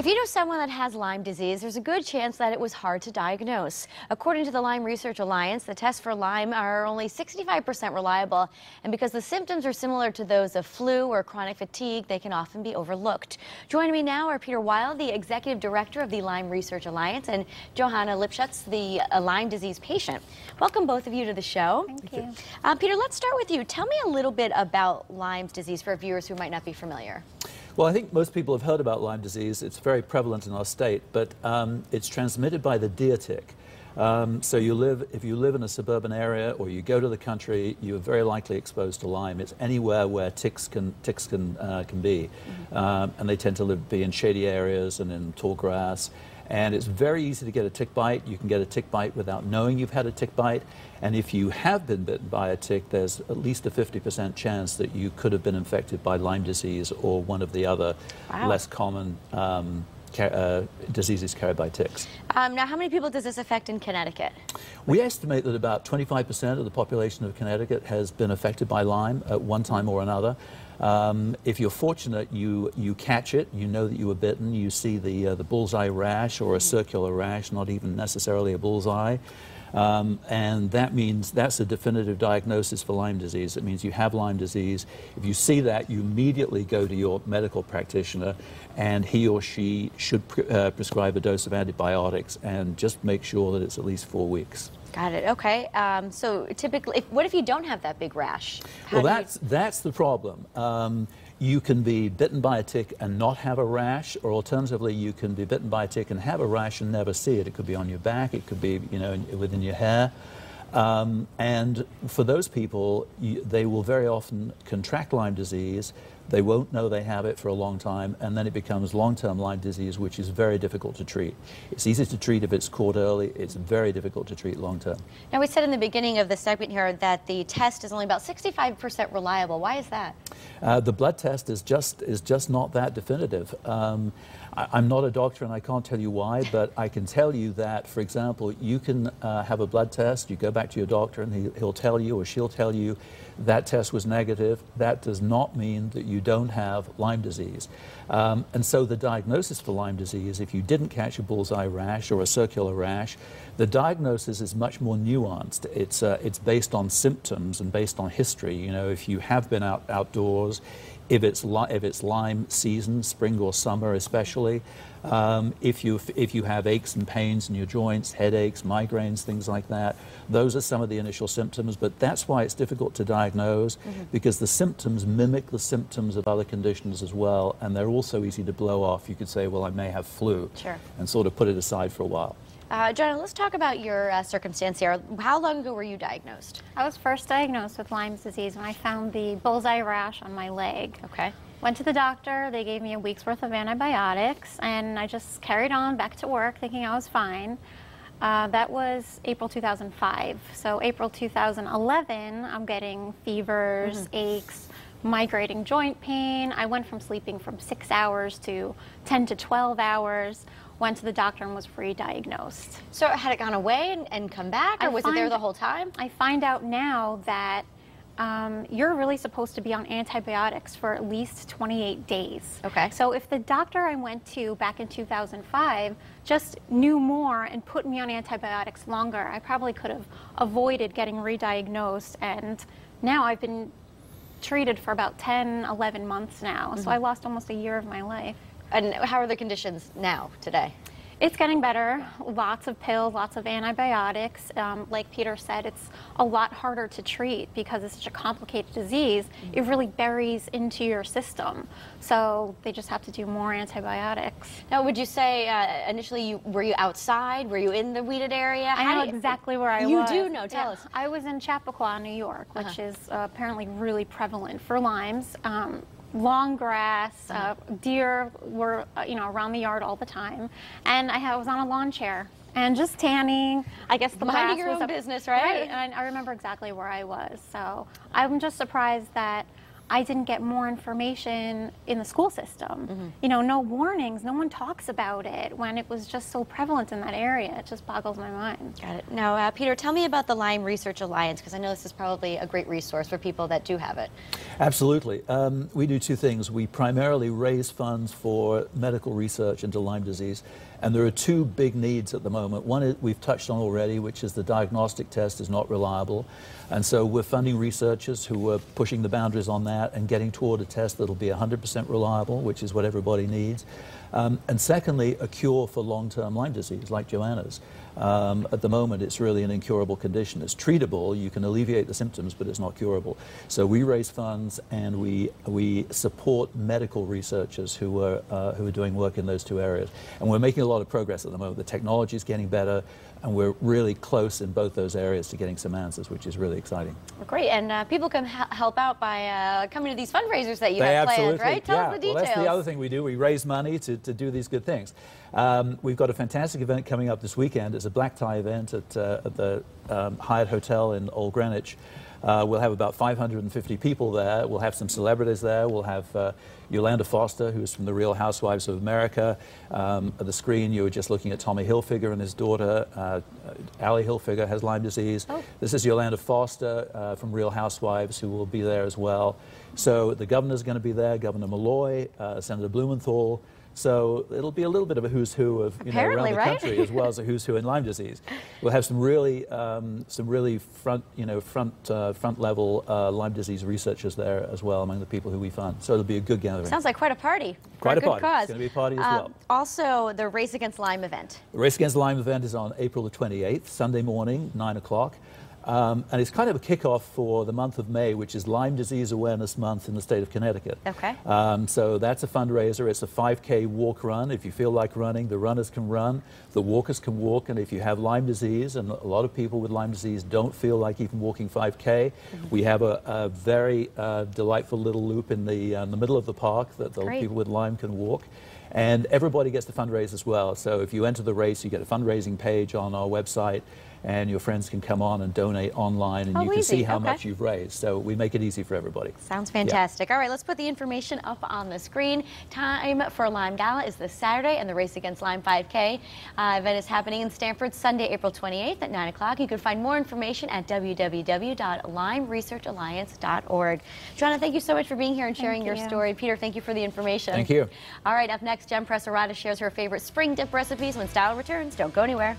If you know someone that has Lyme disease, there's a good chance that it was hard to diagnose. According to the Lyme Research Alliance, the tests for Lyme are only 65% reliable, and because the symptoms are similar to those of flu or chronic fatigue, they can often be overlooked. Joining me now are Peter Weil, the Executive Director of the Lyme Research Alliance, and Johanna Lipschutz, the Lyme disease patient. Welcome both of you to the show. Thank you. Peter, let's start with you. Tell me a little bit about Lyme's disease for viewers who might not be familiar. Well, I think most people have heard about Lyme disease. It's very prevalent in our state, but it's transmitted by the deer tick. So if you live in a suburban area or you go to the country, you are very likely exposed to Lyme. It's anywhere where ticks can be, and they tend to be in shady areas and in tall grass. And it's very easy to get a tick bite. You can get a tick bite without knowing you've had a tick bite. And if you have been bitten by a tick, there's at least a 50% chance that you could have been infected by Lyme disease or one of the other less common diseases carried by ticks. Now, how many people does this affect in Connecticut? We estimate that about 25% of the population of Connecticut has been affected by Lyme at one time or another. If you're fortunate, you catch it, you know that you were bitten, you see the bullseye rash or a circular rash, not even necessarily a bullseye. And that means that's a definitive diagnosis for Lyme disease. It means you have Lyme disease. If you see that, you immediately go to your medical practitioner, and he or she should prescribe a dose of antibiotics and just make sure that it's at least 4 weeks. Got it. Okay. So typically, what if you don't have that big rash? Well, that's the problem. You can be bitten by a tick and not have a rash, or alternatively, you can be bitten by a tick and have a rash and never see it. It could be on your back, it could be, within your hair. And for those people, they will very often contract Lyme disease. They won't know they have it for a long time, and then it becomes long-term Lyme disease, which is very difficult to treat. It's easy to treat if it's caught early. It's very difficult to treat long-term. Now, we said in the beginning of the segment here that the test is only about 65% reliable. Why is that? The blood test is just not that definitive. I'm not a doctor and I can't tell you why, but I can tell you that, for example, you can have a blood test, you go back to your doctor and he'll tell you or she'll tell you that test was negative. That does not mean that you don't have Lyme disease. And so the diagnosis for Lyme disease, if you didn't catch a bullseye rash or a circular rash, the diagnosis is much more nuanced. It's based on symptoms and based on history. If you have been outdoors, if it's Lyme season, spring or summer especially, if you have aches and pains in your joints, headaches, migraines, things like that, those are some of the initial symptoms, but that's why it's difficult to diagnose, because the symptoms mimic the symptoms of other conditions as well, and they're also easy to blow off. You could say, well, I may have flu, and sort of put it aside for a while. Joanna, let's talk about your circumstance here. How long ago were you diagnosed? I was first diagnosed with Lyme disease when I found the bullseye rash on my leg. Okay. Went to the doctor, they gave me a week's worth of antibiotics, and I just carried on back to work thinking I was fine. That was April 2005. So April 2011, I'm getting fevers, aches, migrating joint pain. I went from sleeping from 6 hours to 10 to 12 hours. Went to the doctor and was re-diagnosed. So had it gone away and come back, or was it there the whole time? I find out now that you're really supposed to be on antibiotics for at least 28 days. Okay. So if the doctor I went to back in 2005 just knew more and put me on antibiotics longer, I probably could have avoided getting re-diagnosed, and now I've been treated for about 10, 11 months now. So I lost almost a year of my life. And how are the conditions now, today? It's getting better. Lots of pills, lots of antibiotics. Like Peter said, it's a lot harder to treat because it's such a complicated disease. It really buries into your system. So they just have to do more antibiotics. Now, would you say initially, were you outside? Were you in the weeded area? I know exactly where I was. You do know, tell us. I was in Chappaqua, New York, which is apparently really prevalent for Lyme's. Long grass, deer were around the yard all the time, and I was on a lawn chair and just tanning. I guess the minding grass your own business, right? And I remember exactly where I was. So I'm just surprised that I didn't get more information in the school system. You know, no warnings, no one talks about it when it was just so prevalent in that area. It just boggles my mind. Got it. Now, Peter, tell me about the Lyme Research Alliance, because I know this is probably a great resource for people that do have it. Absolutely. We do two things. We primarily raise funds for medical research into Lyme disease, and there are two big needs at the moment. One is, we've touched on already, which is the diagnostic test is not reliable, and so we're funding researchers who are pushing the boundaries on that and getting toward a test that'll be 100% reliable, which is what everybody needs. And secondly, a cure for long-term Lyme disease, like Joanna's. At the moment, it's really an incurable condition. It's treatable, you can alleviate the symptoms, but it's not curable. So we raise funds and we support medical researchers who are doing work in those two areas. And we're making a lot of progress at the moment. The technology is getting better, and we're really close in both those areas to getting some answers, which is really exciting. Great, and people can help out by coming to these fundraisers that you have planned, right? Tell us the details. Well, that's the other thing we do. We raise money to do these good things. We've got a fantastic event coming up this weekend. It's a black tie event at the Hyatt Hotel in Old Greenwich. We'll have about 550 people there. We'll have some celebrities there. We'll have Yolanda Foster, who's from the Real Housewives of America. At the screen, you were just looking at Tommy Hilfiger and his daughter. Allie Hilfiger has Lyme disease. Oh. This is Yolanda Foster from Real Housewives, who will be there as well. So the governor's going to be there, Governor Malloy, Senator Blumenthal. So it'll be a little bit of a who's who of around the country, as well as a who's who in Lyme disease. We'll have some really front level Lyme disease researchers there as well among the people who we fund. So it'll be a good gathering. Sounds like quite a party. Quite a party. Cause. It's going to be a party as well. Also, the Race Against Lyme event. The Race Against Lyme event is on April the 28th, Sunday morning, 9 o'clock. And it's kind of a kickoff for the month of May, which is Lyme Disease Awareness Month in the state of Connecticut. Okay. So that's a fundraiser. It's a 5K walk run. If you feel like running, the runners can run, the walkers can walk, and if you have Lyme disease, and a lot of people with Lyme disease don't feel like even walking 5K, we have a very delightful little loop in the middle of the park that the people with Lyme can walk. And everybody gets to fundraise as well. So if you enter the race, you get a fundraising page on our website, and your friends can come on and donate online, and you can see how much you've raised. So we make it easy for everybody. Sounds fantastic. All right, let's put the information up on the screen. Time for Lyme Gala is this Saturday, and the Race Against Lyme 5K event is happening in Stamford Sunday, April 28th at 9 o'clock. You can find more information at www.lymeresearchalliance.org. Joanna, thank you so much for being here and sharing your story. Peter, thank you for the information. Thank you. All right, up next, Jen Presserata shares her favorite spring dip recipes when style returns. Don't go anywhere.